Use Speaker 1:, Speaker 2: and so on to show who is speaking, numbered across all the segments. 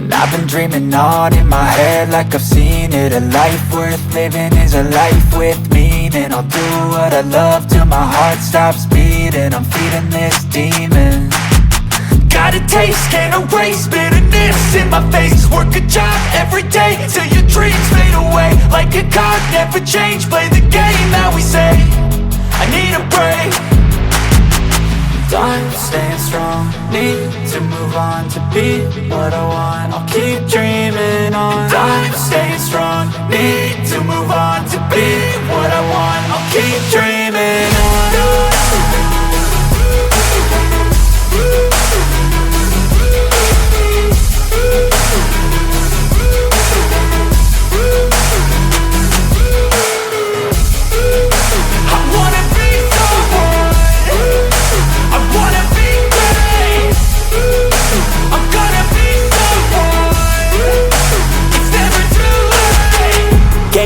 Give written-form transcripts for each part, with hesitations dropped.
Speaker 1: And I've been dreaming on in my head like I've seen it. A life worth living is a life with meaning. I'll do what I love till my heart stops beating. I'm feeding this demon. Got a taste, can't erase bitterness in my face. Work a job every day till your dreams fade away. Like a card, never change, play the game that we say. I need a break. I'm staying strong, need to move on to be what I want. I'll keep dreaming on. I'm staying strong, need to move on to be what I want. I'll keep dreaming on.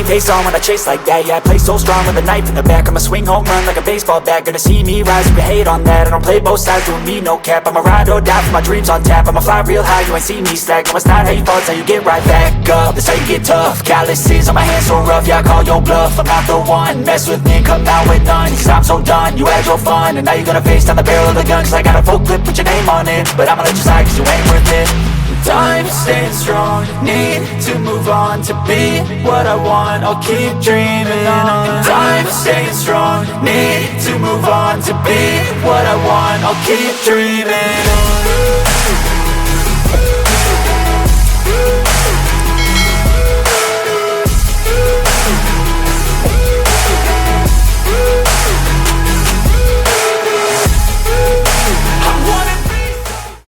Speaker 1: Face on when I chase like that. Yeah, I play so strong with a knife in the back. I'ma swing home run like a baseball bat. Gonna see me rise if you hate on that. I don't play both sides, doing me no cap. I'ma ride or die for my dreams on tap. I'ma fly real high, you ain't see me slack. No, it's not how you fall, it's how you get right back up. That's how you get tough. Calluses on my hands so rough, yeah, I call your bluff. I'm not the one, mess with me, come out with none. Cause I'm so done, you had your fun. And now you're gonna face down the barrel of the gun. Cause I got a full clip, put your name on it. But I'ma let you slide cause you ain't worth it. I'm staying strong, need to move on to be what I want. I'll keep dreaming on. I'm staying strong, need to move on to be what I want. I'll keep dreaming on.